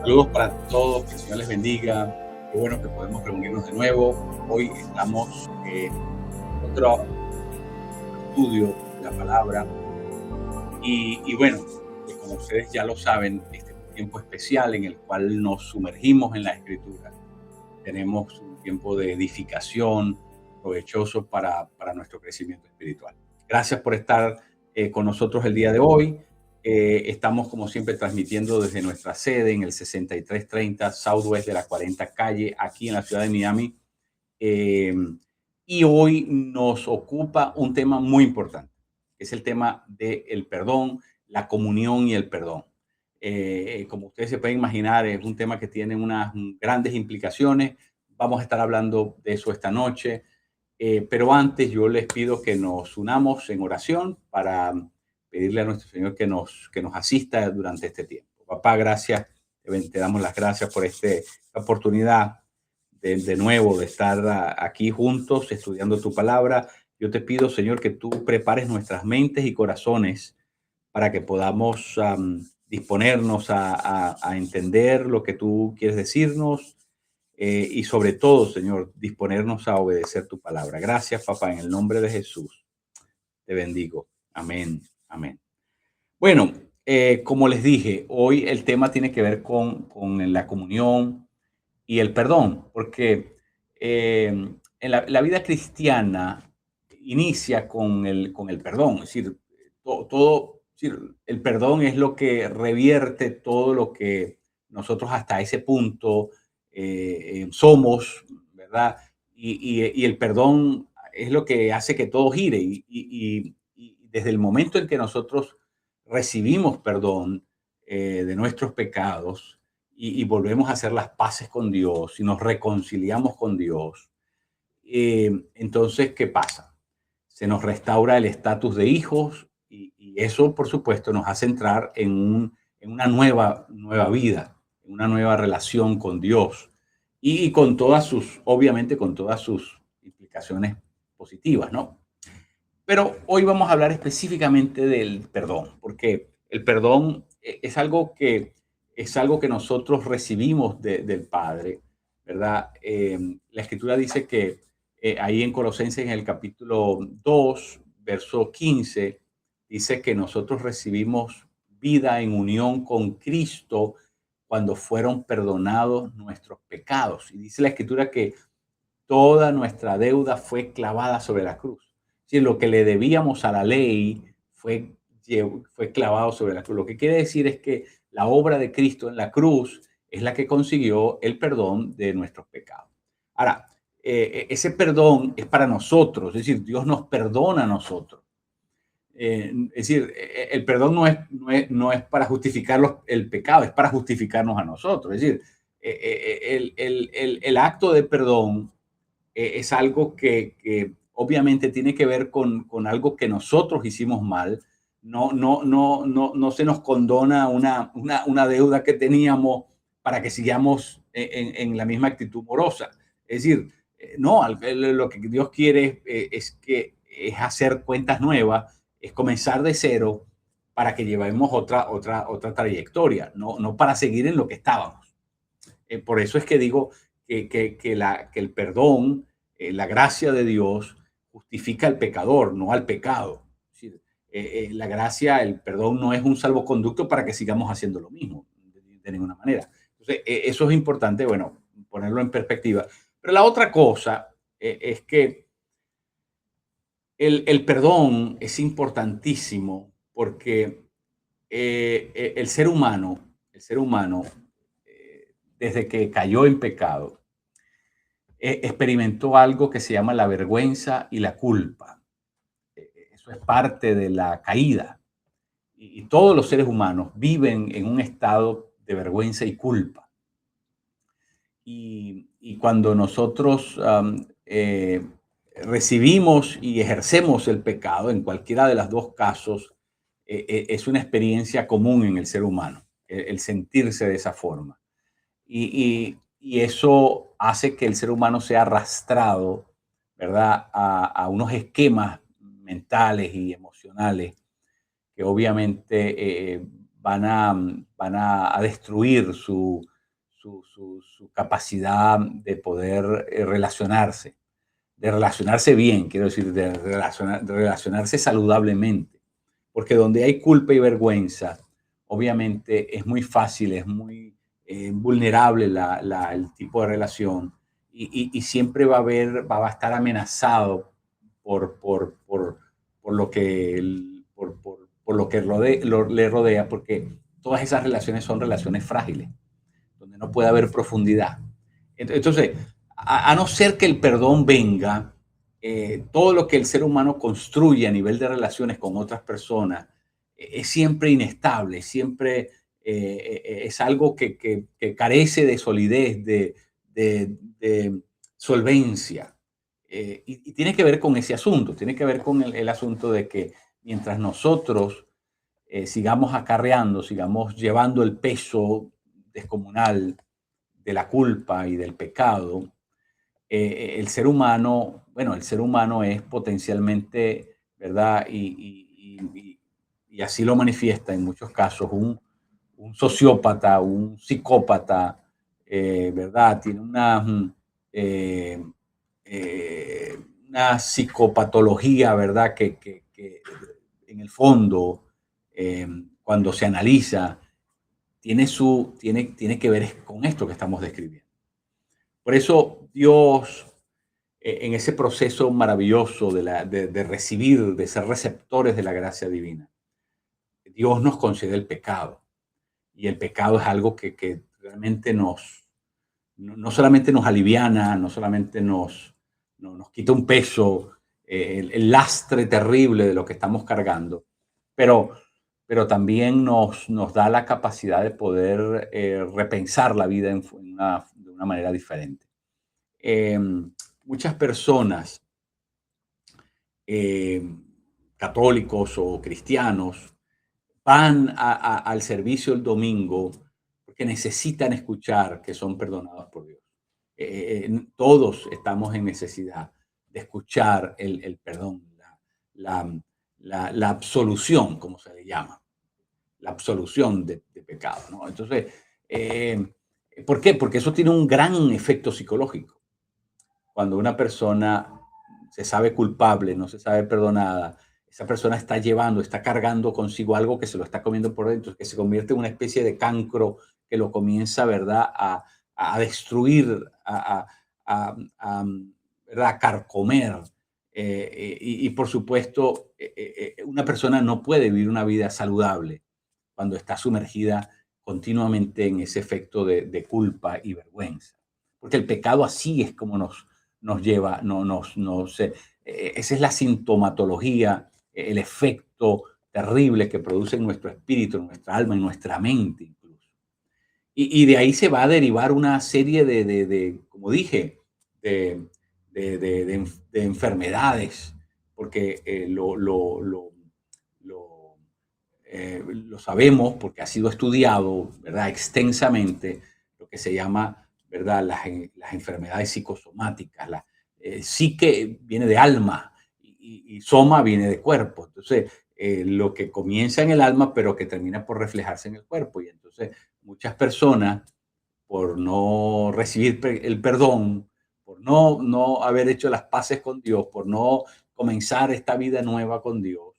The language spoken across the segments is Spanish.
Saludos para todos, que el Señor les bendiga. Qué bueno que podemos reunirnos de nuevo. Hoy estamos en otro estudio de la palabra y bueno, como ustedes ya lo saben, este es un tiempo especial en el cual nos sumergimos en la Escritura. Tenemos un tiempo de edificación provechoso para nuestro crecimiento espiritual. Gracias por estar con nosotros el día de hoy. Estamos, como siempre, transmitiendo desde nuestra sede en el 6330 Southwest de la 40 calle, aquí en la ciudad de Miami. Eh, y hoy nos ocupa un tema muy importante, que es el tema del perdón, la comunión y el perdón. Como ustedes se pueden imaginar, es un tema que tiene unas grandes implicaciones. Vamos a estar hablando de eso esta noche. Pero antes yo les pido que nos unamos en oración para pedirle a nuestro Señor que nos asista durante este tiempo. Papá, gracias. Te damos las gracias por esta oportunidad de nuevo de estar aquí juntos estudiando tu palabra. Yo te pido, Señor, que tú prepares nuestras mentes y corazones para que podamos disponernos a entender lo que tú quieres decirnos y sobre todo, Señor, disponernos a obedecer tu palabra. Gracias, papá, en el nombre de Jesús. Te bendigo. Amén. Amén. Bueno, como les dije, hoy el tema tiene que ver con la comunión y el perdón, porque en la vida cristiana inicia con el perdón, es decir, es decir, el perdón es lo que revierte todo lo que nosotros hasta ese punto somos, ¿verdad? Y el perdón es lo que hace que todo gire y desde el momento en que nosotros recibimos perdón de nuestros pecados, y volvemos a hacer las paces con Dios y nos reconciliamos con Dios, entonces, ¿qué pasa? Se nos restaura el estatus de hijos y eso, por supuesto, nos hace entrar en una nueva vida, en una nueva relación con Dios y con todas sus, obviamente, con todas sus implicaciones positivas, ¿no? Pero hoy vamos a hablar específicamente del perdón, porque el perdón es algo que nosotros recibimos del Padre, ¿verdad? La Escritura dice que ahí en Colosenses, en el capítulo 2 verso 15 dice que nosotros recibimos vida en unión con Cristo cuando fueron perdonados nuestros pecados. Y dice la Escritura que toda nuestra deuda fue clavada sobre la cruz. Si lo que le debíamos a la ley fue clavado sobre la cruz. Lo que quiere decir es que la obra de Cristo en la cruz es la que consiguió el perdón de nuestros pecados. Ahora, ese perdón es para nosotros, es decir, Dios nos perdona a nosotros. Es decir, el perdón no es para justificar el pecado, es para justificarnos a nosotros. Es decir, el acto de perdón es algo que obviamente tiene que ver con algo que nosotros hicimos mal. No se nos condona una deuda que teníamos para que sigamos en la misma actitud morosa. Es decir, no, lo que Dios quiere es hacer cuentas nuevas, es comenzar de cero para que llevemos otra trayectoria, no para seguir en lo que estábamos. Por eso es que digo que el perdón, la gracia de Dios justifica al pecador, no al pecado. Es decir, la gracia, el perdón no es un salvoconducto para que sigamos haciendo lo mismo, de ninguna manera. Entonces, eso es importante, bueno, ponerlo en perspectiva. Pero la otra cosa es que el perdón es importantísimo porque el ser humano, desde que cayó en pecado, experimentó algo que se llama la vergüenza y la culpa. Eso es parte de la caída. Y todos los seres humanos viven en un estado de vergüenza y culpa. Y cuando nosotros recibimos y ejercemos el pecado, en cualquiera de los dos casos, es una experiencia común en el ser humano, el sentirse de esa forma. Y eso hace que el ser humano sea arrastrado, ¿verdad?, a unos esquemas mentales y emocionales que obviamente van a destruir su capacidad de poder relacionarse, de relacionarse bien, quiero decir, de relacionarse saludablemente. Porque donde hay culpa y vergüenza, obviamente es muy fácil, es muy vulnerable el tipo de relación y siempre va a estar amenazado por lo que, por lo que le rodea, porque todas esas relaciones son relaciones frágiles, donde no puede haber profundidad. Entonces, a no ser que el perdón venga, todo lo que el ser humano construye a nivel de relaciones con otras personas es siempre inestable, siempre es algo que carece de solidez, de solvencia. Y tiene que ver con ese asunto, tiene que ver con el asunto de que mientras nosotros sigamos acarreando, sigamos llevando el peso descomunal de la culpa y del pecado, el ser humano, bueno, el ser humano es potencialmente, ¿verdad? Y así lo manifiesta en muchos casos un sociópata, un psicópata, ¿verdad? Tiene eh, eh, una psicopatología, ¿verdad? Que en el fondo, eh, cuando se analiza, tiene que ver con esto que estamos describiendo. Por eso Dios, en ese proceso maravilloso de recibir, de ser receptores de la gracia divina, Dios nos concede el pecado. Y el pecado es algo que realmente no solamente nos aliviana, no solamente nos quita un peso, el lastre terrible de lo que estamos cargando, pero, pero también nos da la capacidad de poder repensar la vida de una manera diferente. Eh, Muchas personas, eh, católicos o cristianos, van al servicio el domingo porque necesitan escuchar que son perdonados por Dios. Todos estamos en necesidad de escuchar el perdón, la, la absolución, como se le llama, la absolución de pecado, ¿no? Entonces, ¿por qué? Porque eso tiene un gran efecto psicológico. Cuando una persona se sabe culpable, no se sabe perdonada, esa persona está llevando, está cargando consigo algo que se lo está comiendo por dentro, que se convierte en una especie de cancro que lo comienza, ¿verdad?, a destruir, ¿verdad?, a carcomer. Y por supuesto, una persona no puede vivir una vida saludable cuando está sumergida continuamente en ese efecto de culpa y vergüenza. Porque el pecado así es como nos lleva, esa es la sintomatología, el efecto terrible que produce en nuestro espíritu, en nuestra alma, en nuestra mente incluso. Y de ahí se va a derivar una serie como dije, de, de enfermedades, porque lo, lo sabemos porque ha sido estudiado, ¿verdad?, extensamente, lo que se llama, ¿verdad?, las enfermedades psicosomáticas. Psique viene de alma y soma viene de cuerpo. Entonces, lo que comienza en el alma, pero que termina por reflejarse en el cuerpo. Y entonces, muchas personas, por no recibir el perdón, por no haber hecho las paces con Dios, por no comenzar esta vida nueva con Dios,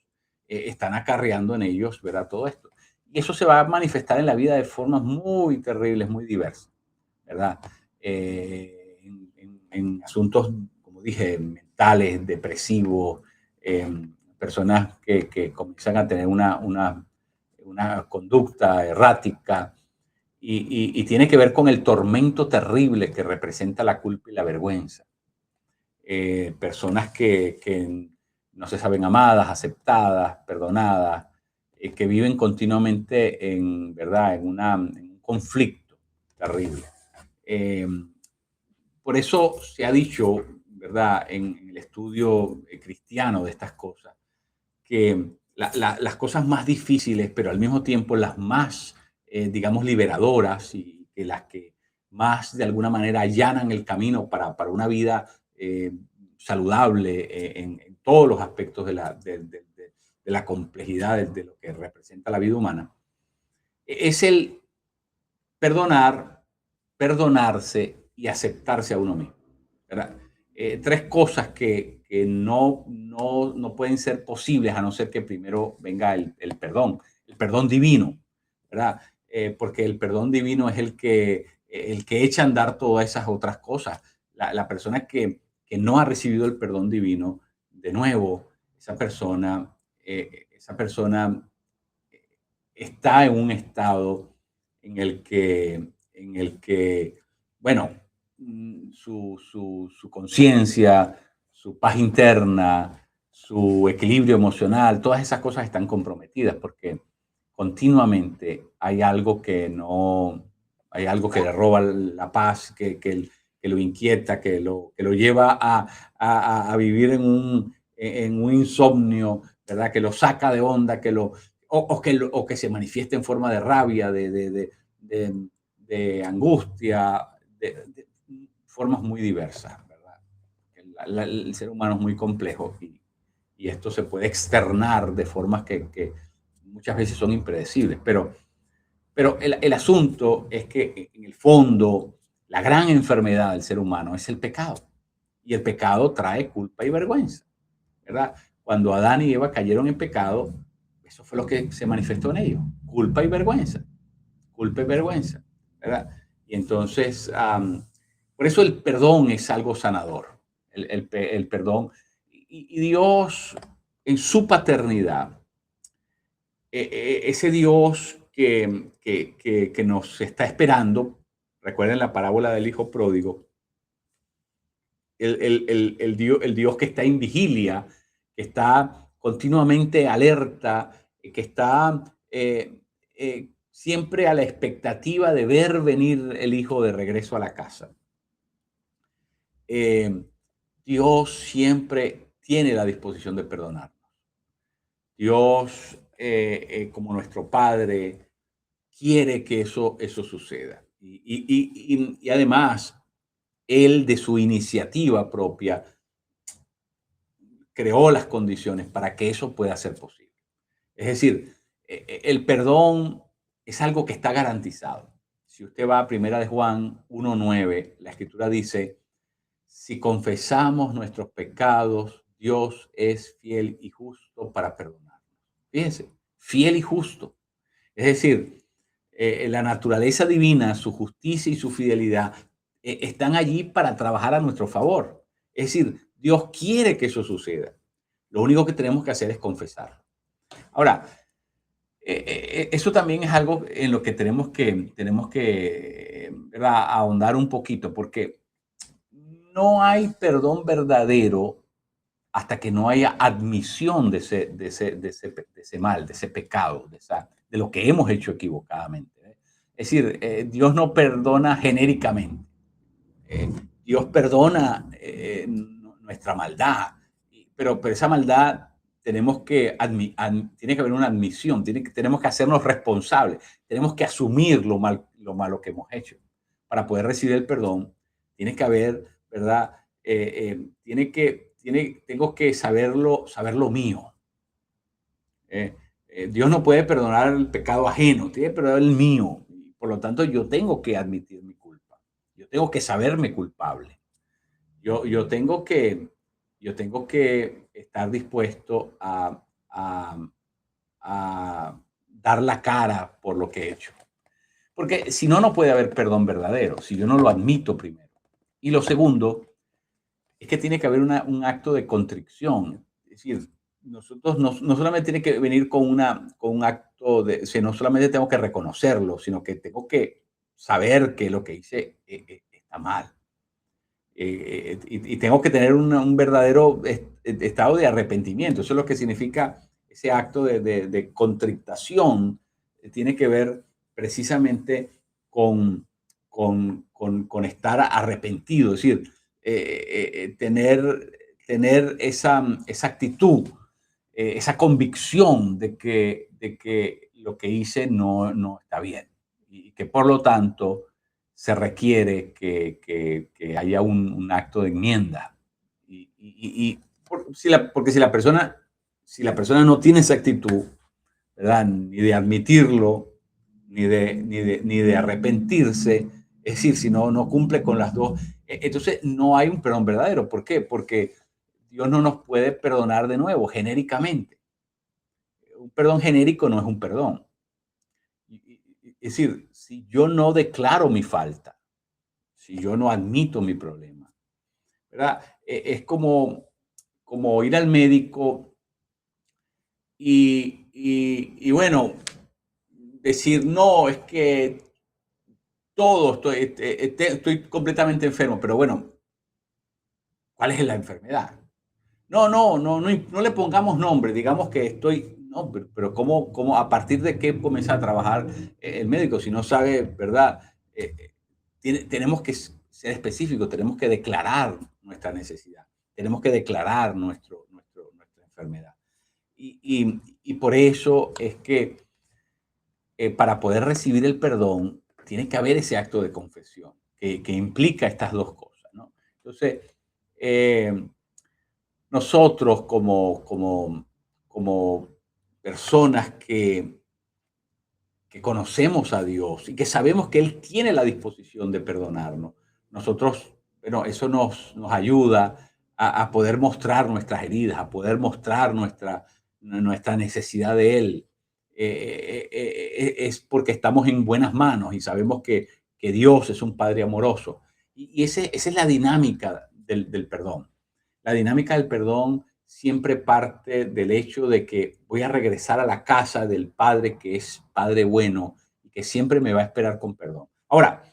están acarreando en ellos, ¿verdad?, todo esto. Y eso se va a manifestar en la vida de formas muy terribles, muy diversas, ¿verdad? En asuntos, como dije, mentales, depresivos, personas que comienzan a tener una conducta errática y tiene que ver con el tormento terrible que representa la culpa y la vergüenza. Personas que no se saben amadas, aceptadas, perdonadas, que viven continuamente ¿verdad?, en un conflicto terrible. Eh, por eso se ha dicho, ¿verdad?, en el estudio cristiano de estas cosas, que las cosas más difíciles, pero al mismo tiempo las más, digamos, liberadoras y que las que más de alguna manera allanan el camino para una vida saludable en todos los aspectos de la complejidad de lo que representa la vida humana, es el perdonar perdonarse y aceptarse a uno mismo, ¿verdad? Tres cosas que no pueden ser posibles a no ser que primero venga el perdón divino, ¿verdad? Porque el perdón divino es el que echa a andar todas esas otras cosas. La persona que no ha recibido el perdón divino, de nuevo, esa persona está en un estado en el que bueno, su conciencia, su paz interna, su equilibrio emocional, todas esas cosas están comprometidas porque continuamente hay algo que le roba la paz, que lo inquieta, que lo lleva a vivir en un insomnio, ¿verdad? Que lo saca de onda, o que se manifiesta en forma de rabia, de, de angustia, de formas muy diversas, ¿verdad? El ser humano es muy complejo y esto se puede externar de formas que muchas veces son impredecibles, pero el asunto es que en el fondo la gran enfermedad del ser humano es el pecado y el pecado trae culpa y vergüenza, ¿verdad? Cuando Adán y Eva cayeron en pecado, eso fue lo que se manifestó en ellos, culpa y vergüenza, ¿verdad? Y entonces, por eso el perdón es algo sanador, el perdón. Y Dios, en su paternidad, ese Dios que nos está esperando, recuerden la parábola del hijo pródigo, el Dios que está en vigilia, que está continuamente alerta, que está siempre a la expectativa de ver venir el hijo de regreso a la casa. Eh, Dios siempre tiene la disposición de perdonarnos. Dios, como nuestro Padre, quiere que eso suceda. Y además, Él de su iniciativa propia creó las condiciones para que eso pueda ser posible. Es decir, el perdón es algo que está garantizado. Si usted va a Primera de Juan 1:9, la Escritura dice, si confesamos nuestros pecados, Dios es fiel y justo para perdonarnos. Fíjense, fiel y justo. Es decir, la naturaleza divina, su justicia y su fidelidad están allí para trabajar a nuestro favor. Es decir, Dios quiere que eso suceda. Lo único que tenemos que hacer es confesar. Ahora, eso también es algo en lo que tenemos que ¿verdad? Ahondar un poquito, porque no hay perdón verdadero hasta que no haya admisión de ese mal, de ese pecado, de lo que hemos hecho equivocadamente. Es decir, Dios no perdona genéricamente. Eh, Dios perdona nuestra maldad, pero esa maldad tiene que haber una admisión, tenemos que hacernos responsables, tenemos que asumir lo malo que hemos hecho. Para poder recibir el perdón, tiene que haber, ¿verdad? Tengo que saber lo mío. Dios no puede perdonar el pecado ajeno, tiene que perdonar el mío. Por lo tanto, yo tengo que admitir mi culpa. Yo tengo que saberme culpable. Yo, yo tengo que, yo tengo que estar dispuesto a dar la cara por lo que he hecho. Porque si no, no puede haber perdón verdadero, si yo no lo admito primero. Y lo segundo es que tiene que haber un acto de contrición. Es decir, nosotros no solamente tiene que venir con un acto no solamente tengo que reconocerlo, sino que tengo que saber que lo que hice está mal. Y tengo que tener un verdadero estado de arrepentimiento. Eso es lo que significa ese acto de contritación. Tiene que ver precisamente con estar arrepentido, es decir, tener esa actitud, esa convicción de que lo que hice no está bien y que por lo tanto se requiere que haya un acto de enmienda. Porque si la persona no tiene esa actitud, ¿verdad? Ni de admitirlo, ni de arrepentirse, Es decir, si no cumple con las dos, entonces no hay un perdón verdadero. ¿Por qué? Porque Dios no nos puede perdonar de nuevo, genéricamente. Un perdón genérico no es un perdón. Es decir, si yo no declaro mi falta, si yo no admito mi problema, ¿verdad? Es como ir al médico y bueno, decir, no, es que estoy completamente enfermo, pero bueno, ¿cuál es la enfermedad? No le pongamos nombre, digamos que estoy, no, pero ¿cómo, a partir de qué comienza a trabajar el médico? Si no sabe, ¿verdad? Tenemos que ser específicos, tenemos que declarar nuestra necesidad, tenemos que declarar nuestra enfermedad. Y por eso es que para poder recibir el perdón, tiene que haber ese acto de confesión que implica estas dos cosas, ¿no? Entonces, eh, nosotros como personas que conocemos a Dios y que sabemos que Él tiene la disposición de perdonarnos, nosotros, bueno, eso nos ayuda a poder mostrar nuestras heridas, a poder mostrar nuestra necesidad de Él. Es porque estamos en buenas manos y sabemos que Dios es un Padre amoroso. Esa es la dinámica del perdón. La dinámica del perdón siempre parte del hecho de que voy a regresar a la casa del Padre que es Padre bueno y que siempre me va a esperar con perdón. Ahora,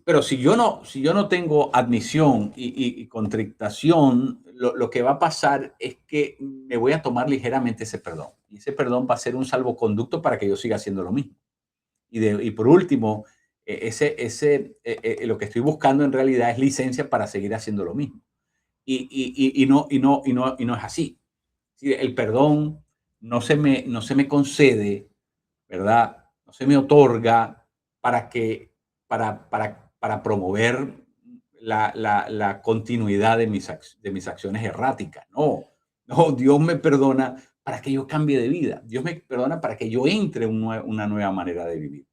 pero si yo no tengo admisión y contrictación, lo que va a pasar es que me voy a tomar ligeramente ese perdón. Y ese perdón va a ser un salvoconducto para que yo siga haciendo lo mismo. Y por último, lo que estoy buscando en realidad es licencia para seguir haciendo lo mismo. Y no es así. Sí, el perdón no se me concede, ¿verdad? No se me otorga para promover la continuidad de mis acciones erráticas. No, no, Dios me perdona para que yo cambie de vida. Dios me perdona para que yo entre en una nueva manera de vivir.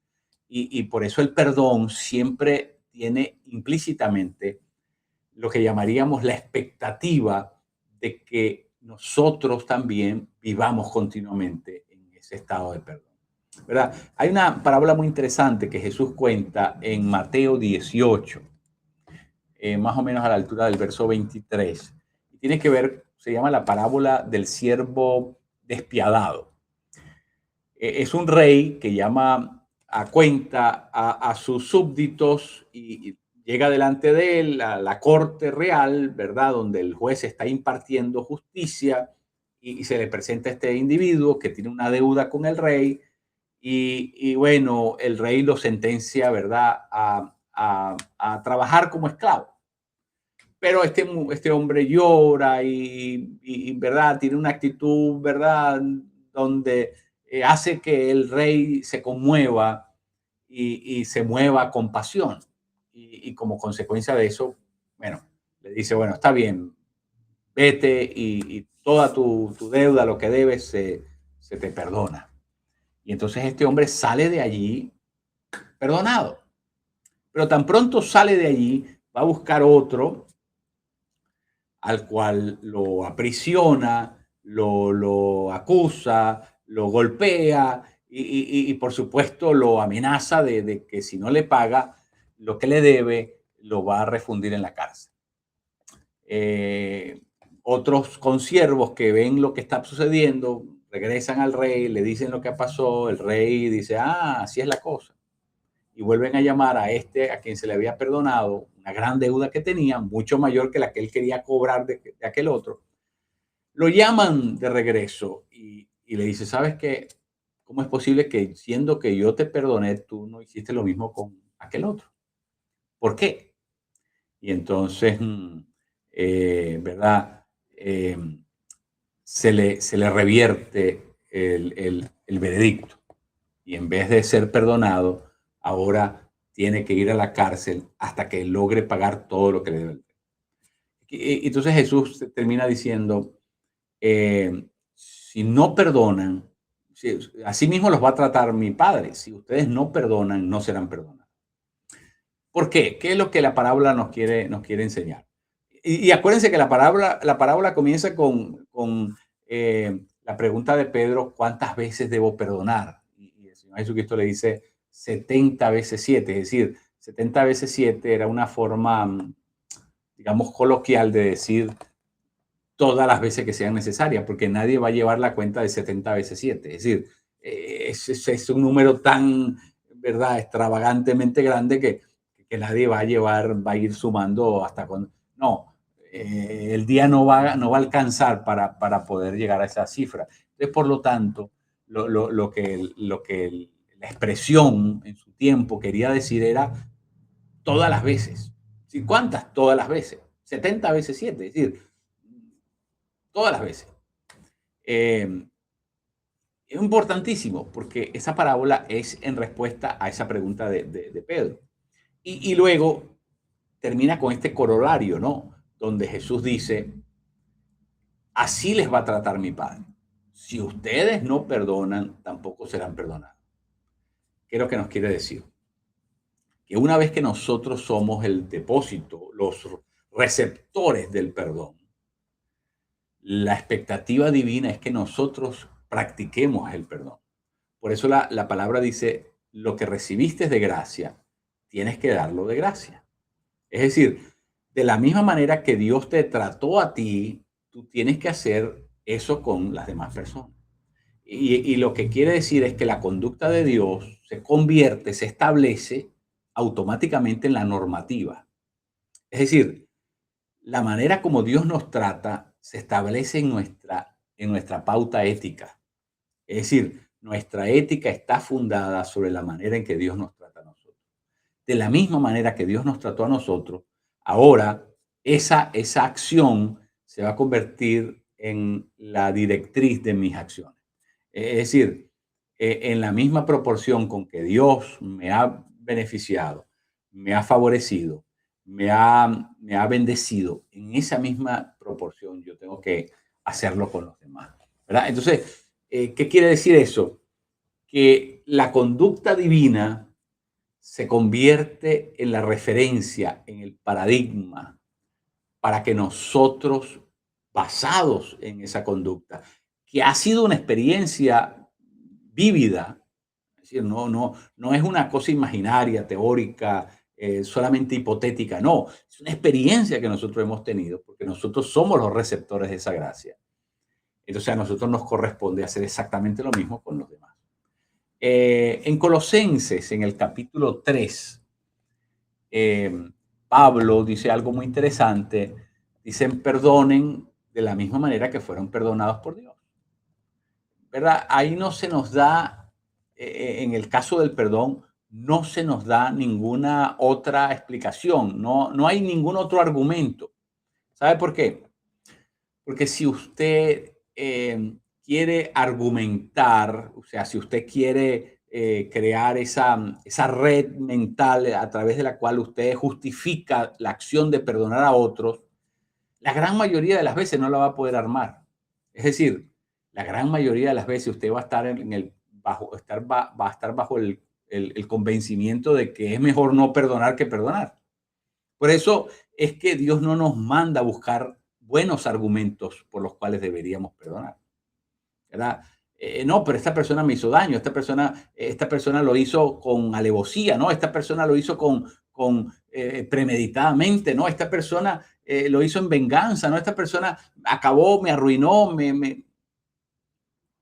Y por eso el perdón siempre tiene implícitamente lo que llamaríamos la expectativa de que nosotros también vivamos continuamente en ese estado de perdón, ¿verdad? Hay una parábola muy interesante que Jesús cuenta en Mateo 18, más o menos a la altura del verso 23. Y tiene que ver, se llama la parábola del siervo despiadado. Es un rey que llama a cuenta a sus súbditos y llega delante de él a la corte real, ¿verdad? Donde el juez está impartiendo justicia y se le presenta a este individuo que tiene una deuda con el rey y bueno, el rey lo sentencia, ¿verdad? A trabajar como esclavo. Pero este hombre llora ¿verdad? Tiene una actitud, ¿verdad? Donde hace que el rey se conmueva y se mueva con pasión. Y como consecuencia de eso, bueno, le dice, bueno, está bien, vete y toda tu deuda, lo que debes, se te perdona. Y entonces este hombre sale de allí perdonado. Pero tan pronto sale de allí, va a buscar otro al cual lo aprisiona, lo acusa, lo golpea y por supuesto lo amenaza de que si no le paga lo que le debe, lo va a refundir en la cárcel. Eh, Otros consiervos que ven lo que está sucediendo, regresan al rey, le dicen lo que pasó, el rey dice, así es la cosa. Y vuelven a llamar a a quien se le había perdonado una gran deuda que tenía, mucho mayor que la que él quería cobrar de aquel otro. Lo llaman de regreso y le dice, ¿sabes qué? ¿Cómo es posible que siendo que yo te perdoné, tú no hiciste lo mismo con aquel otro? ¿Por qué? Y entonces, ¿verdad? Eh, se le revierte el veredicto. Y en vez de ser perdonado, ahora tiene que ir a la cárcel hasta que logre pagar todo lo que le debe. Y entonces Jesús termina diciendo, si no perdonan, así mismo los va a tratar mi Padre. Si ustedes no perdonan, no serán perdonados. ¿Por qué? ¿Qué es lo que la parábola nos quiere enseñar? Y acuérdense que la parábola comienza con la pregunta de Pedro, ¿cuántas veces debo perdonar? Y el Señor Jesucristo le dice 70 veces 7, es decir, 70 veces 7 era una forma, digamos, coloquial de decir todas las veces que sean necesarias, porque nadie va a llevar la cuenta de 70 veces 7. Es decir, es un número tan, ¿verdad?, extravagantemente grande que nadie va a llevar, va a ir sumando hasta cuando. No, el día no va a alcanzar para poder llegar a esa cifra. Entonces, por lo tanto, la expresión en su tiempo quería decir era todas las veces. ¿Sí? ¿Cuántas? Todas las veces. 70 veces 7, es decir, todas las veces. Eh, es importantísimo porque esa parábola es en respuesta a esa pregunta de Pedro. Y luego termina con este corolario, ¿no? Donde Jesús dice, así les va a tratar mi Padre. Si ustedes no perdonan, tampoco serán perdonados. ¿Qué es lo que nos quiere decir? Que una vez que nosotros somos el depósito, los receptores del perdón, la expectativa divina es que nosotros practiquemos el perdón. Por eso la palabra dice, lo que recibiste de gracia, tienes que darlo de gracia. Es decir, de la misma manera que Dios te trató a ti, tú tienes que hacer eso con las demás personas. Y lo que quiere decir es que la conducta de Dios se convierte, se establece automáticamente en la normativa. Es decir, la manera como Dios nos trata se establece en nuestra pauta ética. Es decir, nuestra ética está fundada sobre la manera en que Dios nos trata a nosotros. De la misma manera que Dios nos trató a nosotros, ahora esa acción se va a convertir en la directriz de mis acciones. Es decir, en la misma proporción con que Dios me ha beneficiado, me ha favorecido, me ha bendecido, en esa misma proporción yo tengo que hacerlo con los demás, ¿verdad? Entonces, ¿qué quiere decir eso? Que la conducta divina se convierte en la referencia, en el paradigma, para que nosotros, basados en esa conducta, que ha sido una experiencia vívida, es decir, no es una cosa imaginaria, teórica, solamente hipotética, no, es una experiencia que nosotros hemos tenido, porque nosotros somos los receptores de esa gracia. Entonces a nosotros nos corresponde hacer exactamente lo mismo con los demás. En Colosenses, en el capítulo 3, Pablo dice algo muy interesante. Dicen, perdonen de la misma manera que fueron perdonados por Dios. ¿Verdad? Ahí no se nos da, en el caso del perdón, no se nos da ninguna otra explicación, no hay ningún otro argumento. ¿Sabe por qué? Porque si usted quiere argumentar, o sea, si usted quiere crear esa red mental a través de la cual usted justifica la acción de perdonar a otros, la gran mayoría de las veces no la va a poder armar. Es decir, la gran mayoría de las veces usted va a estar va a estar bajo el convencimiento de que es mejor no perdonar que perdonar. Por eso es que Dios no nos manda a buscar buenos argumentos por los cuales deberíamos perdonar, ¿verdad? No, pero esta persona me hizo daño, esta persona lo hizo con alevosía, ¿no? Esta persona lo hizo con premeditadamente, ¿no? Esta persona lo hizo en venganza, ¿no? Esta persona acabó, me arruinó,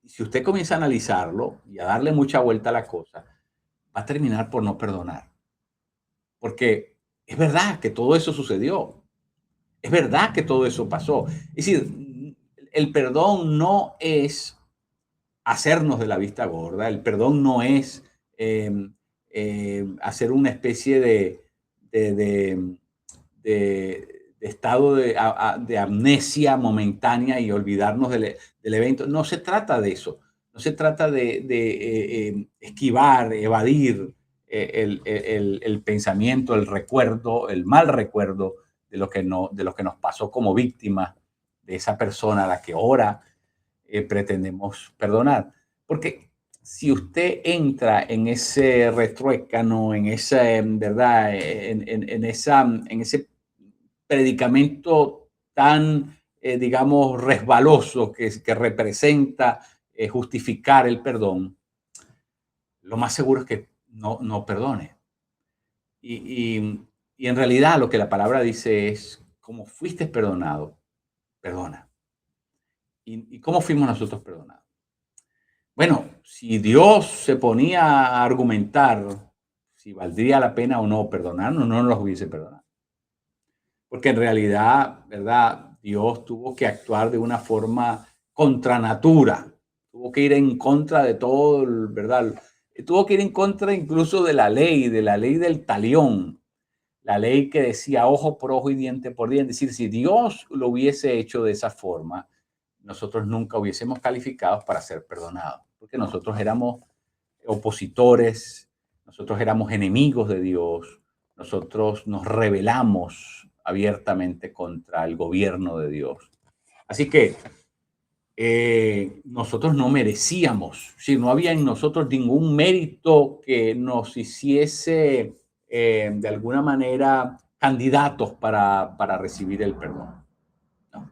Si usted comienza a analizarlo y a darle mucha vuelta a la cosa, va a terminar por no perdonar. Porque es verdad que todo eso sucedió. Es verdad que todo eso pasó. Es decir, el perdón no es hacernos de la vista gorda. El perdón no es hacer una especie de, de- de estado de amnesia momentánea y olvidarnos del evento. No se trata de eso. No se trata de esquivar, evadir el pensamiento, el recuerdo, el mal recuerdo de lo que nos pasó como víctima de esa persona a la que ahora pretendemos perdonar. Porque si usted entra en ese retruécano, en esa, ¿verdad? En ese predicamento tan, digamos, resbaloso que representa justificar el perdón, lo más seguro es que no perdone. Y, y en realidad lo que la palabra dice es, como fuiste perdonado, perdona. ¿Y cómo fuimos nosotros perdonados? Bueno, si Dios se ponía a argumentar si valdría la pena o no perdonarnos, no nos los hubiese perdonado. Porque en realidad, ¿verdad? Dios tuvo que actuar de una forma contra natura, tuvo que ir en contra de todo, ¿verdad? Tuvo que ir en contra incluso de la ley del talión, la ley que decía ojo por ojo y diente por diente. Es decir, si Dios lo hubiese hecho de esa forma, nosotros nunca hubiésemos calificado para ser perdonados, porque nosotros éramos opositores, nosotros éramos enemigos de Dios, nosotros nos rebelamos abiertamente contra el gobierno de Dios. Así que nosotros no merecíamos, si no había en nosotros ningún mérito que nos hiciese de alguna manera candidatos para recibir el perdón. No.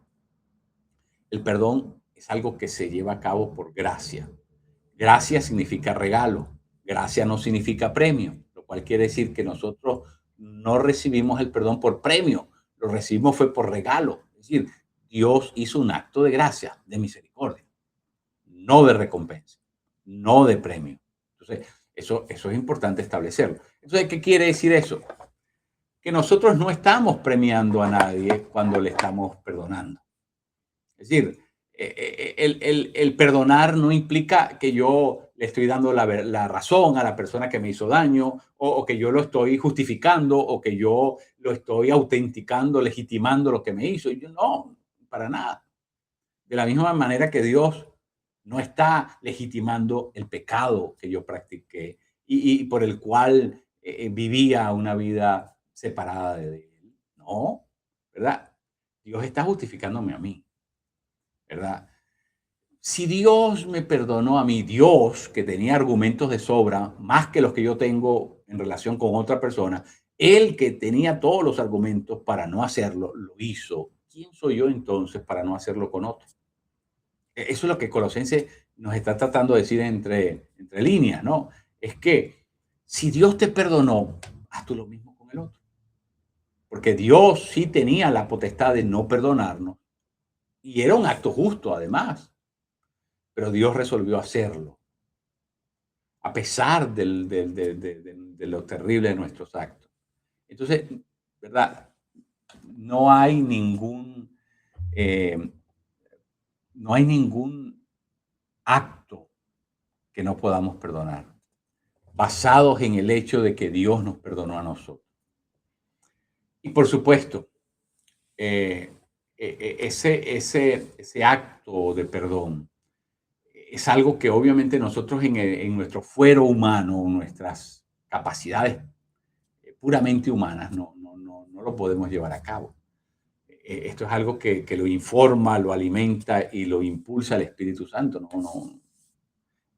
El perdón es algo que se lleva a cabo por gracia. Gracia significa regalo. Gracia no significa premio, lo cual quiere decir que nosotros no recibimos el perdón por premio, lo recibimos fue por regalo. Es decir, Dios hizo un acto de gracia, de misericordia, no de recompensa, no de premio. Entonces, eso es importante establecerlo. Entonces, ¿qué quiere decir eso? Que nosotros no estamos premiando a nadie cuando le estamos perdonando. Es decir, el perdonar no implica que yo le estoy dando la razón a la persona que me hizo daño, o que yo lo estoy justificando, o que yo lo estoy autenticando, legitimando lo que me hizo. Y yo no, para nada. De la misma manera que Dios no está legitimando el pecado que yo practiqué y por el cual vivía una vida separada de Él. No, ¿verdad? Dios está justificándome a mí, ¿verdad? Si Dios me perdonó a mí, Dios, que tenía argumentos de sobra, más que los que yo tengo en relación con otra persona, Él que tenía todos los argumentos para no hacerlo, lo hizo. ¿Quién soy yo entonces para no hacerlo con otros? Eso es lo que Colosenses nos está tratando de decir entre líneas, ¿no? Es que si Dios te perdonó, haz tú lo mismo con el otro. Porque Dios sí tenía la potestad de no perdonarnos y era un acto justo además, pero Dios resolvió hacerlo a pesar de lo terrible de nuestros actos. Entonces, ¿verdad? No hay ningún, eh, no hay ningún acto que no podamos perdonar, basados en el hecho de que Dios nos perdonó a nosotros. Y por supuesto, ese acto de perdón es algo que obviamente nosotros en nuestro fuero humano, nuestras capacidades puramente humanas, no lo podemos llevar a cabo. Esto es algo que lo informa, lo alimenta y lo impulsa el Espíritu Santo.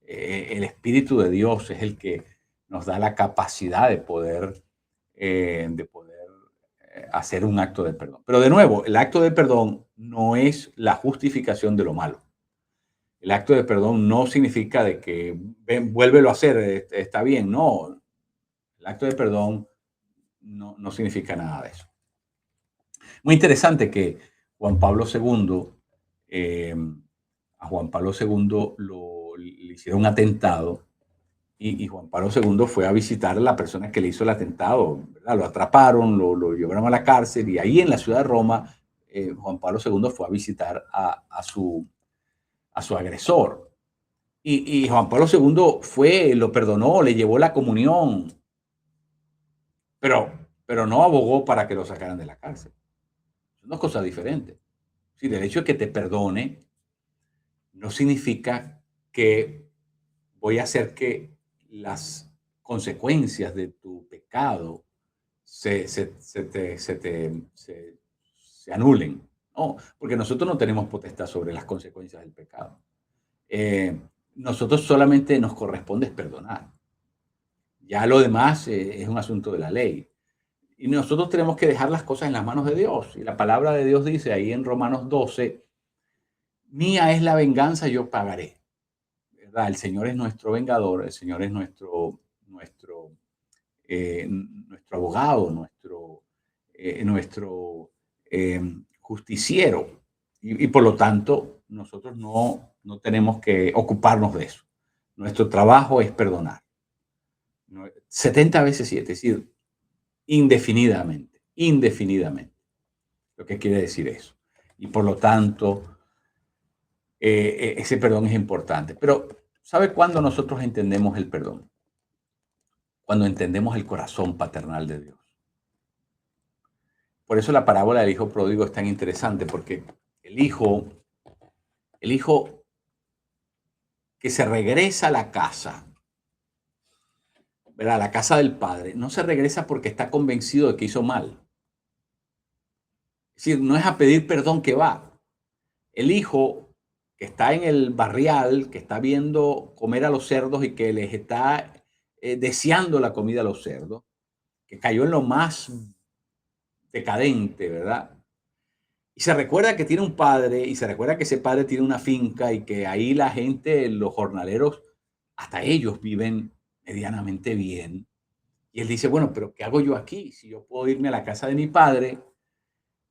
El Espíritu de Dios es el que nos da la capacidad de poder hacer un acto de perdón. Pero de nuevo, el acto de perdón no es la justificación de lo malo. El acto de perdón no significa de que ven, vuélvelo a hacer, está bien. No, el acto de perdón no significa nada de eso. Muy interesante que Juan Pablo II, a Juan Pablo II le hicieron un atentado y Juan Pablo II fue a visitar a la persona que le hizo el atentado, ¿verdad? Lo atraparon, lo llevaron a la cárcel y ahí en la ciudad de Roma, Juan Pablo II fue a visitar a su agresor. Y Juan Pablo II fue, lo perdonó, le llevó la comunión, pero no abogó para que lo sacaran de la cárcel. Son dos cosas diferentes. Sí, el hecho de que te perdone no significa que voy a hacer que las consecuencias de tu pecado se anulen. No, porque nosotros no tenemos potestad sobre las consecuencias del pecado. Eh, nosotros solamente nos corresponde es perdonar. Ya lo demás es un asunto de la ley. Y nosotros tenemos que dejar las cosas en las manos de Dios. Y la palabra de Dios dice ahí en Romanos 12, mía es la venganza, yo pagaré. ¿Verdad? El Señor es nuestro vengador, el Señor es nuestro abogado, nuestro justiciero. Y por lo tanto, nosotros no tenemos que ocuparnos de eso. Nuestro trabajo es perdonar. 70 veces 7, es decir, indefinidamente, indefinidamente. Lo que quiere decir eso. Y por lo tanto, ese perdón es importante. Pero, ¿sabe cuándo nosotros entendemos el perdón? Cuando entendemos el corazón paternal de Dios. Por eso la parábola del hijo pródigo es tan interesante, porque el hijo que se regresa a la casa, ¿verdad? A la casa del padre, no se regresa porque está convencido de que hizo mal. Es decir, no es a pedir perdón que va. El hijo que está en el barrial, que está viendo comer a los cerdos y que les está deseando la comida a los cerdos, que cayó en lo más decadente, ¿verdad? Y se recuerda que tiene un padre y se recuerda que ese padre tiene una finca y que ahí la gente, los jornaleros, hasta ellos viven medianamente bien. Y él dice, bueno, pero ¿qué hago yo aquí? Si yo puedo irme a la casa de mi padre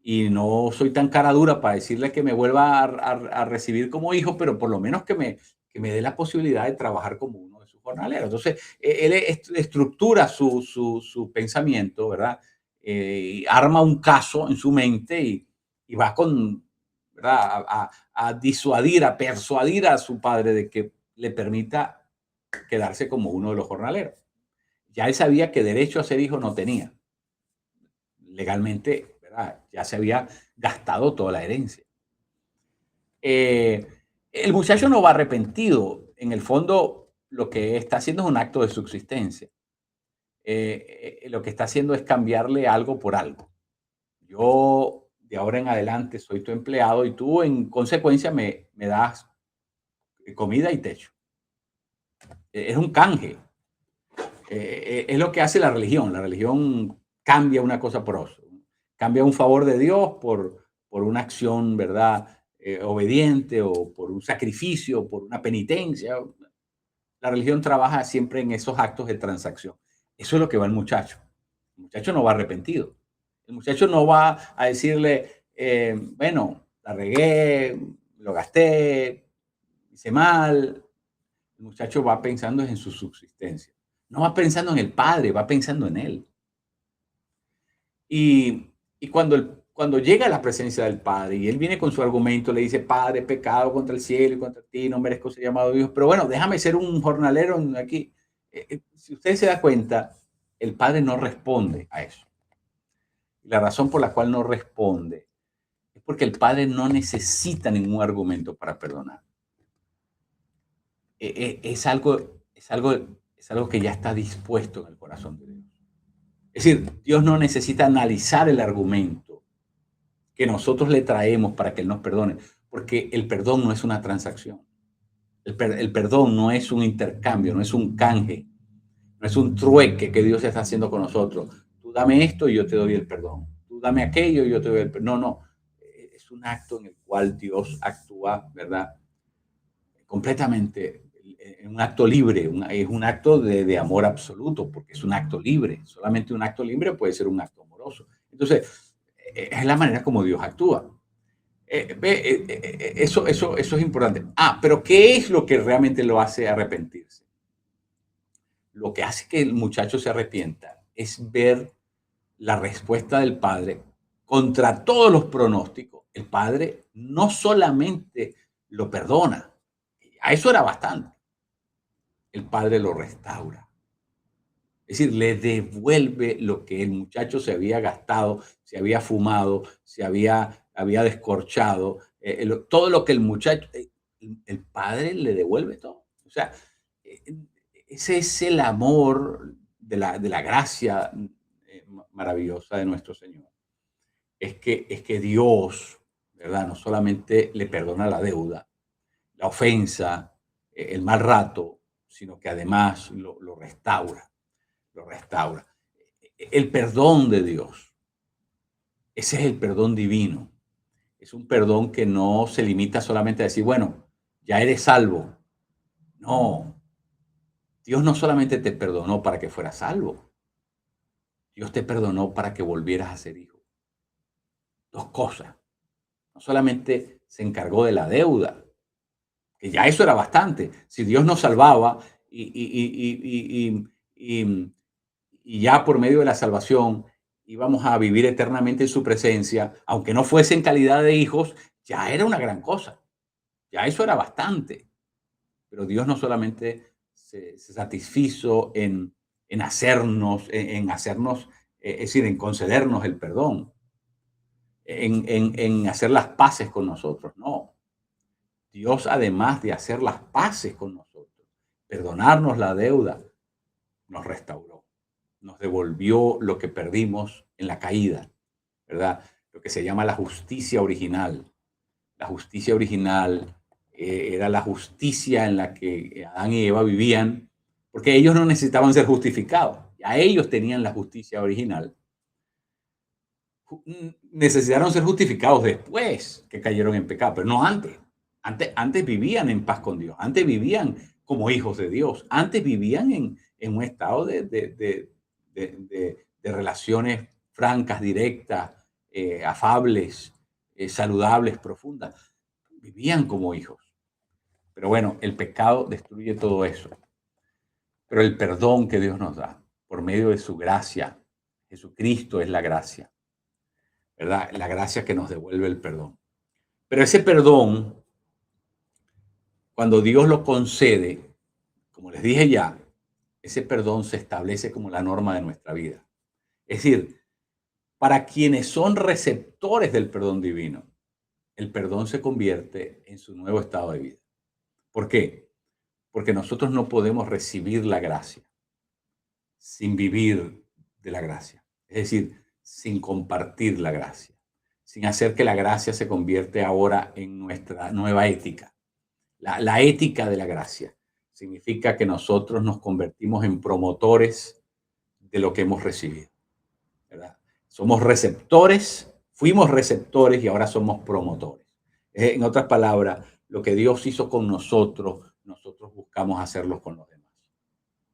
y no soy tan cara dura para decirle que me vuelva a recibir como hijo, pero por lo menos que me dé la posibilidad de trabajar como uno de sus jornaleros. Entonces, él estructura su pensamiento, ¿verdad? Arma un caso en su mente y va con, ¿verdad? A disuadir, a persuadir a su padre de que le permita quedarse como uno de los jornaleros. Ya él sabía que derecho a ser hijo no tenía. Legalmente, ¿verdad? Ya se había gastado toda la herencia. Eh, el muchacho no va arrepentido. En el fondo, lo que está haciendo es un acto de subsistencia. Lo que está haciendo es cambiarle algo por algo. Yo de ahora en adelante soy tu empleado y tú en consecuencia me das comida y techo. Es un canje. Es lo que hace la religión. La religión cambia una cosa por otra. Cambia un favor de Dios por una acción, ¿verdad? Obediente o por un sacrificio, por una penitencia. La religión trabaja siempre en esos actos de transacción. Eso es lo que va el muchacho. El muchacho no va arrepentido. El muchacho no va a decirle, bueno, la regué, lo gasté, hice mal. El muchacho va pensando en su subsistencia. No va pensando en el padre, va pensando en él. Y cuando llega a la presencia del Padre y él viene con su argumento, le dice, Padre, pecado contra el cielo y contra ti, no merezco ser llamado Dios, pero bueno, déjame ser un jornalero aquí. Si usted se da cuenta, el Padre no responde a eso. Y la razón por la cual no responde es porque el Padre no necesita ningún argumento para perdonar. Es algo que ya está dispuesto en el corazón de Dios. Es decir, Dios no necesita analizar el argumento que nosotros le traemos para que Él nos perdone, porque el perdón no es una transacción. El perdón no es un intercambio, no es un canje, no es un trueque que Dios está haciendo con nosotros. Tú dame esto y yo te doy el perdón. Tú dame aquello y yo te doy el perdón. No. Es un acto en el cual Dios actúa, ¿verdad? Completamente, un acto libre, es un acto de amor absoluto, porque es un acto libre. Solamente un acto libre puede ser un acto amoroso. Entonces, es la manera como Dios actúa. Eso es importante. Pero ¿qué es lo que realmente lo hace arrepentirse? Lo que hace que el muchacho se arrepienta es ver la respuesta del padre contra todos los pronósticos. El padre no solamente lo perdona, a eso era bastante. El padre lo restaura. Es decir, le devuelve lo que el muchacho se había gastado, se había fumado, se había descorchado, todo lo que el muchacho, el padre le devuelve todo. O sea, eh, ese es el amor de la gracia maravillosa de nuestro Señor. Es que Dios, ¿verdad? No solamente le perdona la deuda, la ofensa, el mal rato, sino que además lo restaura, lo restaura. El perdón de Dios, ese es el perdón divino. Es un perdón que no se limita solamente a decir, bueno, ya eres salvo. No, Dios no solamente te perdonó para que fueras salvo, Dios te perdonó para que volvieras a ser hijo. Dos cosas. No solamente se encargó de la deuda, que ya eso era bastante. Si Dios nos salvaba y ya por medio de la salvación íbamos a vivir eternamente en su presencia, aunque no fuese en calidad de hijos, ya era una gran cosa. Ya eso era bastante. Pero Dios no solamente se satisfizo en hacernos, es decir, en concedernos el perdón, en hacer las paces con nosotros. No, Dios, además de hacer las paces con nosotros, perdonarnos la deuda, nos restauró, nos devolvió lo que perdimos en la caída, ¿verdad? Lo que se llama la justicia original. La justicia original era la justicia en la que Adán y Eva vivían, porque ellos no necesitaban ser justificados. Ya ellos tenían la justicia original. Necesitaron ser justificados después que cayeron en pecado, pero no antes. Antes vivían en paz con Dios, antes vivían como hijos de Dios, antes vivían en un estado de relaciones francas, directas, afables, saludables, profundas. Vivían como hijos. Pero bueno, el pecado destruye todo eso. Pero el perdón que Dios nos da por medio de su gracia, Jesucristo es la gracia, ¿verdad? La gracia que nos devuelve el perdón. Pero ese perdón, cuando Dios lo concede, como les dije ya, ese perdón se establece como la norma de nuestra vida. Es decir, para quienes son receptores del perdón divino, el perdón se convierte en su nuevo estado de vida. ¿Por qué? Porque nosotros no podemos recibir la gracia sin vivir de la gracia. Es decir, sin compartir la gracia, sin hacer que la gracia se convierte ahora en nuestra nueva ética. La ética de la gracia significa que nosotros nos convertimos en promotores de lo que hemos recibido, ¿verdad? Somos receptores, fuimos receptores y ahora somos promotores. En otras palabras, lo que Dios hizo con nosotros, nosotros buscamos hacerlo con los demás,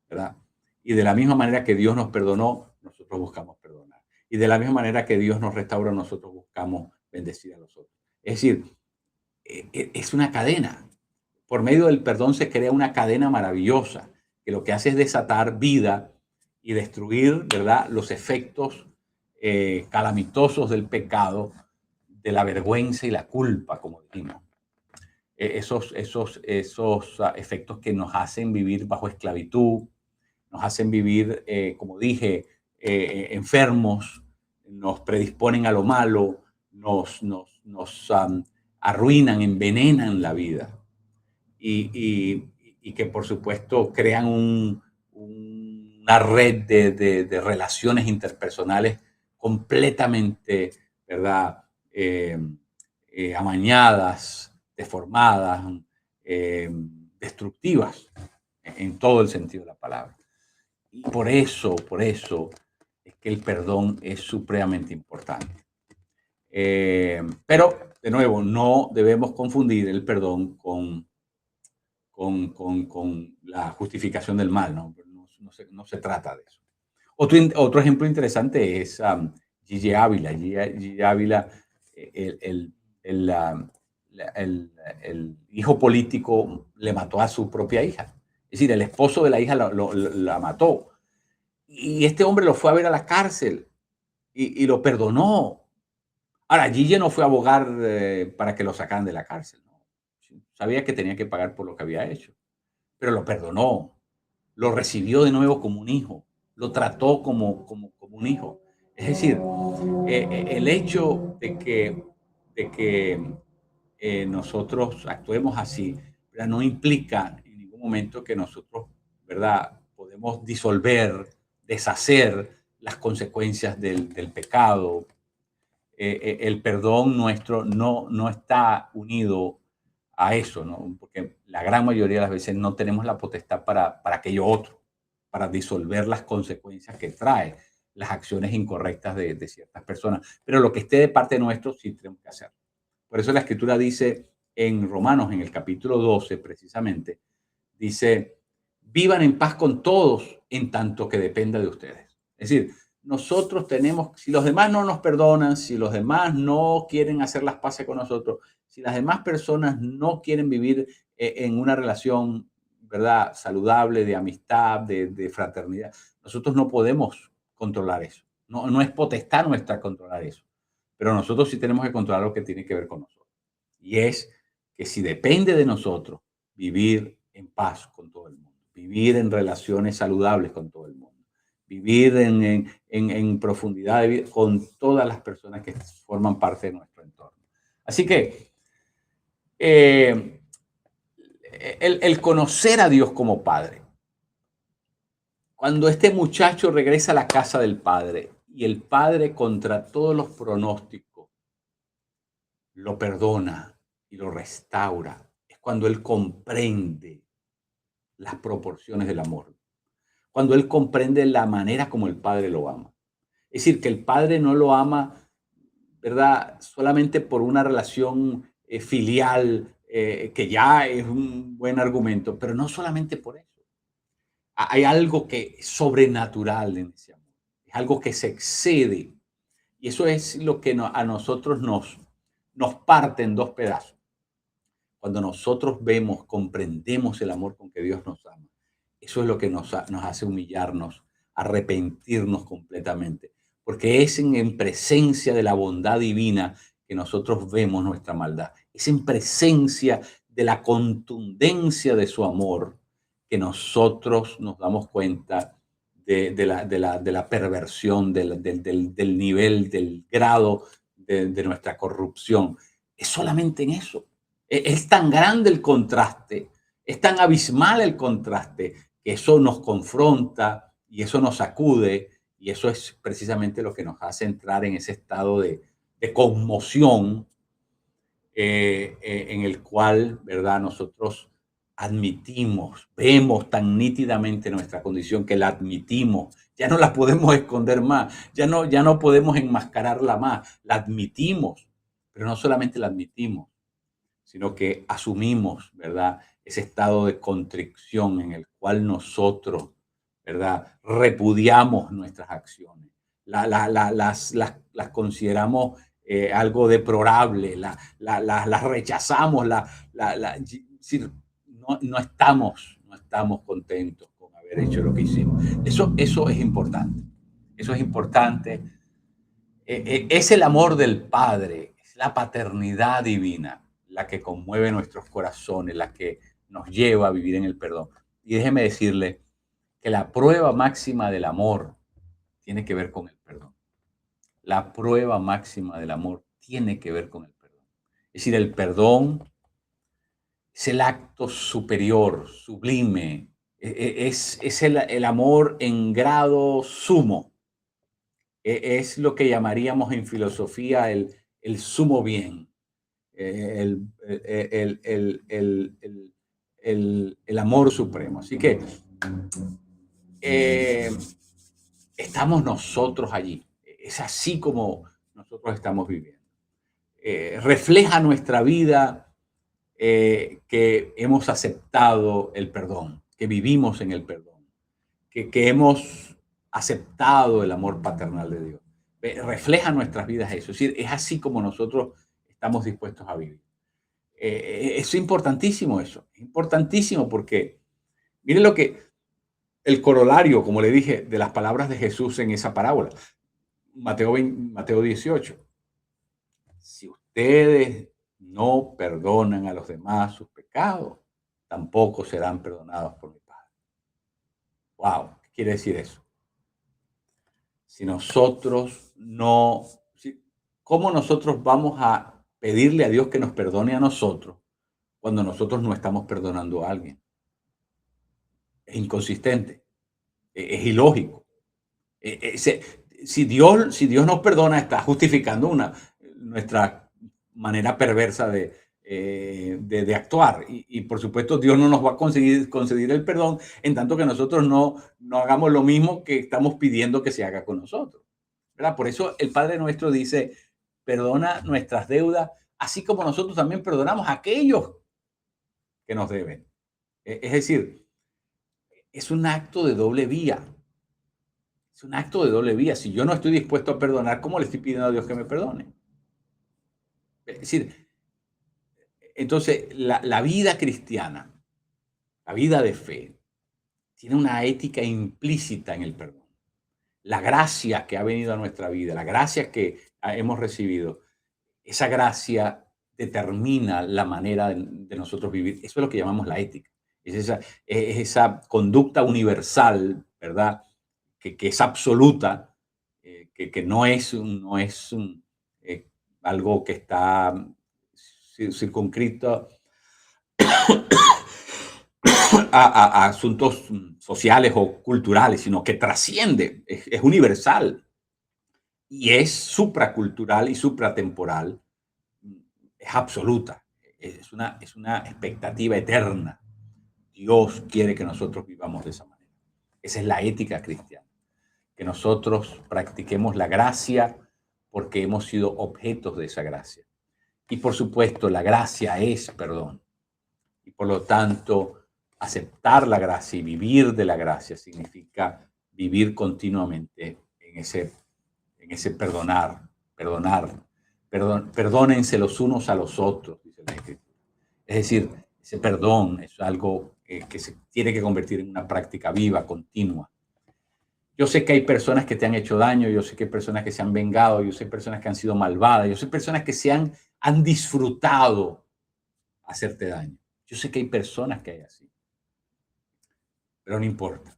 ¿verdad? Y de la misma manera que Dios nos perdonó, nosotros buscamos perdonar. Y de la misma manera que Dios nos restaura, nosotros buscamos bendecir a los otros. Es decir, es una cadena. Por medio del perdón se crea una cadena maravillosa que lo que hace es desatar vida y destruir, ¿verdad?, los efectos calamitosos del pecado, de la vergüenza y la culpa, como dijimos. Esos efectos que nos hacen vivir bajo esclavitud, nos hacen vivir, como dije, enfermos, nos predisponen a lo malo, nos arruinan, envenenan la vida y que por supuesto crean una red de relaciones interpersonales completamente, ¿verdad? Amañadas, deformadas, destructivas en todo el sentido de la palabra. Y por eso es que el perdón es supremamente importante. Pero, de nuevo, no debemos confundir el perdón con la justificación del mal, ¿no? No se trata de eso. Otro ejemplo interesante es Gigi Ávila. Gigi Ávila, el hijo político le mató a su propia hija. Es decir, el esposo de la hija la mató. Y este hombre lo fue a ver a la cárcel y lo perdonó. Ahora, Gigi no fue a abogar para que lo sacaran de la cárcel, ¿no? Sabía que tenía que pagar por lo que había hecho, pero lo perdonó, lo recibió de nuevo como un hijo, lo trató como un hijo. Es decir, el hecho de que nosotros actuemos así, ¿verdad?, no implica en ningún momento que nosotros, ¿verdad?, podemos disolver, deshacer las consecuencias del pecado. El perdón nuestro no está unido a eso, ¿no? Porque la gran mayoría de las veces no tenemos la potestad para aquello otro, para disolver las consecuencias que trae las acciones incorrectas de ciertas personas. Pero lo que esté de parte nuestro sí tenemos que hacer. Por eso la Escritura dice en Romanos, en el capítulo 12 precisamente, dice, vivan en paz con todos en tanto que dependa de ustedes. Es decir, nosotros tenemos, si los demás no nos perdonan, si los demás no quieren hacer las paces con nosotros, si las demás personas no quieren vivir en una relación, ¿verdad?, saludable, de amistad, de fraternidad, nosotros no podemos controlar eso. No, no es potestad nuestra controlar eso. Pero nosotros sí tenemos que controlar lo que tiene que ver con nosotros. Y es que si depende de nosotros, vivir en paz con todo el mundo, vivir en relaciones saludables con todo el mundo, vivir en profundidad de vida con todas las personas que forman parte de nuestro entorno. Así que el conocer a Dios como Padre. Cuando este muchacho regresa a la casa del padre y el padre, contra todos los pronósticos, lo perdona y lo restaura, es cuando él comprende las proporciones del amor, cuando él comprende la manera como el padre lo ama. Es decir, que el padre no lo ama, ¿verdad?, solamente por una relación filial, que ya es un buen argumento, pero no solamente por eso. Hay algo que es sobrenatural en ese amor, es algo que se excede, y eso es lo que a nosotros nos parte en dos pedazos. Cuando nosotros vemos, comprendemos el amor con que Dios nos ama, eso es lo que nos hace humillarnos, arrepentirnos completamente, porque es en presencia de la bondad divina que nosotros vemos nuestra maldad. Es en presencia de la contundencia de su amor que nosotros nos damos cuenta de la perversión, del nivel, del grado de nuestra corrupción. Es solamente en eso. Es tan grande el contraste, es tan abismal el contraste, que eso nos confronta y eso nos sacude, y eso es precisamente lo que nos hace entrar en ese estado de conmoción, en el cual, ¿verdad?, nosotros admitimos, vemos tan nítidamente nuestra condición que la admitimos, ya no la podemos esconder más, ya no podemos enmascararla más, la admitimos, pero no solamente la admitimos, sino que asumimos, ¿verdad?, ese estado de contrición en el cual nosotros, ¿verdad?, repudiamos nuestras acciones, las consideramos algo deplorable, las rechazamos, decir, no estamos contentos con haber hecho lo que hicimos. Eso es importante. Eso es importante. Es el amor del Padre, es la paternidad divina la que conmueve nuestros corazones, la que nos lleva a vivir en el perdón. Y déjeme decirle que la prueba máxima del amor tiene que ver con el perdón. La prueba máxima del amor tiene que ver con el perdón. Es decir, el perdón es el acto superior, sublime, es el amor en grado sumo. Es lo que llamaríamos en filosofía el sumo bien, el, el amor supremo. Así que estamos nosotros allí. Es así como nosotros estamos viviendo. Refleja nuestra vida que hemos aceptado el perdón, que vivimos en el perdón, que hemos aceptado el amor paternal de Dios. Refleja nuestras vidas eso. Es decir, es así como nosotros estamos dispuestos a vivir. Es importantísimo eso. Es importantísimo porque, miren lo que el corolario, como le dije, de las palabras de Jesús en esa parábola. Mateo 18. Si ustedes no perdonan a los demás sus pecados, tampoco serán perdonados por mi Padre. Wow, ¿qué quiere decir eso? Si nosotros no, ¿cómo nosotros vamos a pedirle a Dios que nos perdone a nosotros cuando nosotros no estamos perdonando a alguien? Es inconsistente, es ilógico. Si Dios nos perdona, está justificando nuestra manera perversa de actuar. Y por supuesto, Dios no nos va a conceder el perdón en tanto que nosotros no hagamos lo mismo que estamos pidiendo que se haga con nosotros, ¿verdad? Por eso el Padre Nuestro dice, perdona nuestras deudas, así como nosotros también perdonamos a aquellos que nos deben. Es decir, es un acto de doble vía. Es un acto de doble vía. Si yo no estoy dispuesto a perdonar, ¿cómo le estoy pidiendo a Dios que me perdone? Es decir, entonces la vida cristiana, la vida de fe, tiene una ética implícita en el perdón. La gracia que ha venido a nuestra vida, la gracia que hemos recibido, esa gracia determina la manera de nosotros vivir. Eso es lo que llamamos la ética. Es esa conducta universal, ¿verdad? Que es absoluta, que no es algo que está circunscrito a asuntos sociales o culturales, sino que trasciende, es universal y es supracultural y supratemporal, es absoluta, es una expectativa eterna. Dios quiere que nosotros vivamos de esa manera. Esa es la ética cristiana, que nosotros practiquemos la gracia porque hemos sido objetos de esa gracia. Y por supuesto, la gracia es perdón. Y por lo tanto, aceptar la gracia y vivir de la gracia significa vivir continuamente en ese perdonar. Perdónense los unos a los otros, dice la Escritura. Es decir, ese perdón es algo que se tiene que convertir en una práctica viva, continua. Yo sé que hay personas que te han hecho daño, yo sé que hay personas que se han vengado, yo sé personas que han sido malvadas, yo sé personas que han disfrutado hacerte daño. Yo sé que hay personas que hay así, pero no importa.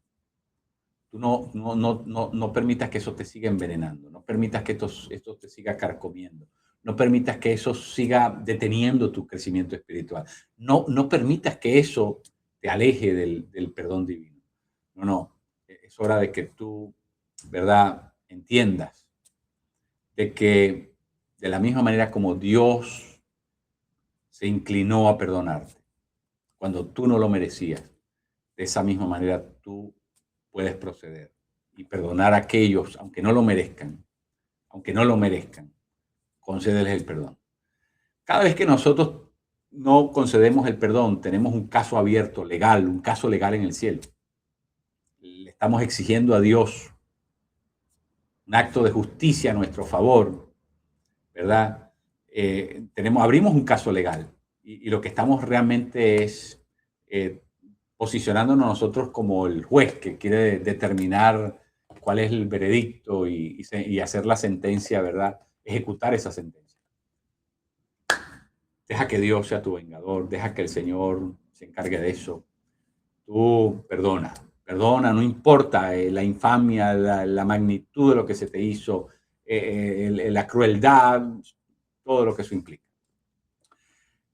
Tú no permitas que eso te siga envenenando, no permitas que esto te siga carcomiendo, no permitas que eso siga deteniendo tu crecimiento espiritual, no permitas que eso te aleje del perdón divino. No, es hora de que tú, ¿verdad?, entiendas de que de la misma manera como Dios se inclinó a perdonarte cuando tú no lo merecías, de esa misma manera tú puedes proceder y perdonar a aquellos, aunque no lo merezcan, concédeles el perdón. Cada vez que nosotros no concedemos el perdón, tenemos un caso abierto, legal, un caso legal en el cielo. Le estamos exigiendo a Dios un acto de justicia a nuestro favor, ¿verdad? Abrimos un caso legal y lo que estamos realmente es posicionándonos nosotros como el juez que quiere determinar cuál es el veredicto y hacer la sentencia, ¿verdad? Ejecutar esa sentencia. Deja que Dios sea tu vengador, deja que el Señor se encargue de eso. Tú perdona, no importa la infamia, la magnitud de lo que se te hizo, la crueldad, todo lo que eso implica.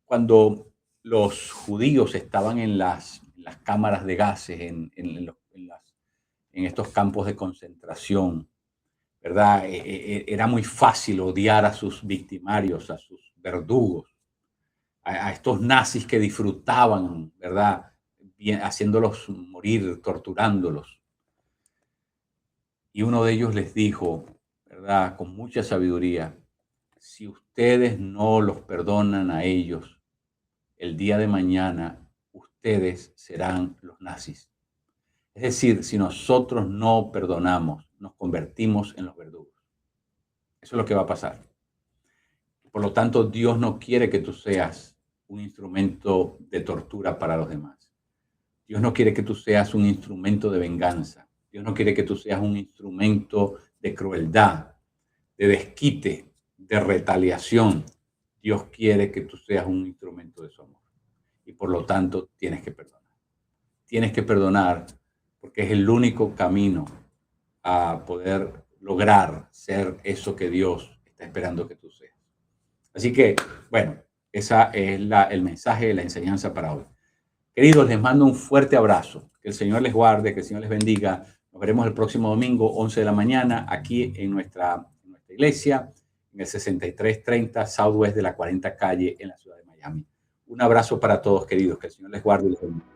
Cuando los judíos estaban en las cámaras de gases, en estos campos de concentración, ¿verdad? Era muy fácil odiar a sus victimarios, a sus verdugos, a estos nazis que disfrutaban, ¿verdad?, haciéndolos morir, torturándolos. Y uno de ellos les dijo, ¿verdad?, con mucha sabiduría, si ustedes no los perdonan a ellos, el día de mañana ustedes serán los nazis. Es decir, si nosotros no perdonamos, nos convertimos en los verdugos. Eso es lo que va a pasar. Por lo tanto, Dios no quiere que tú seas un instrumento de tortura para los demás. Dios no quiere que tú seas un instrumento de venganza. Dios no quiere que tú seas un instrumento de crueldad, de desquite, de retaliación. Dios quiere que tú seas un instrumento de su amor. Y por lo tanto, tienes que perdonar. Tienes que perdonar porque es el único camino a poder lograr ser eso que Dios está esperando que tú seas. Así que, bueno, esa es el mensaje, la enseñanza para hoy. Queridos, les mando un fuerte abrazo. Que el Señor les guarde, que el Señor les bendiga. Nos veremos el próximo domingo, 11 de la mañana, aquí en nuestra iglesia, en el 6330 Southwest de la 40 calle en la ciudad de Miami. Miami. Un abrazo para todos, queridos. Que el Señor les guarde y les bendiga.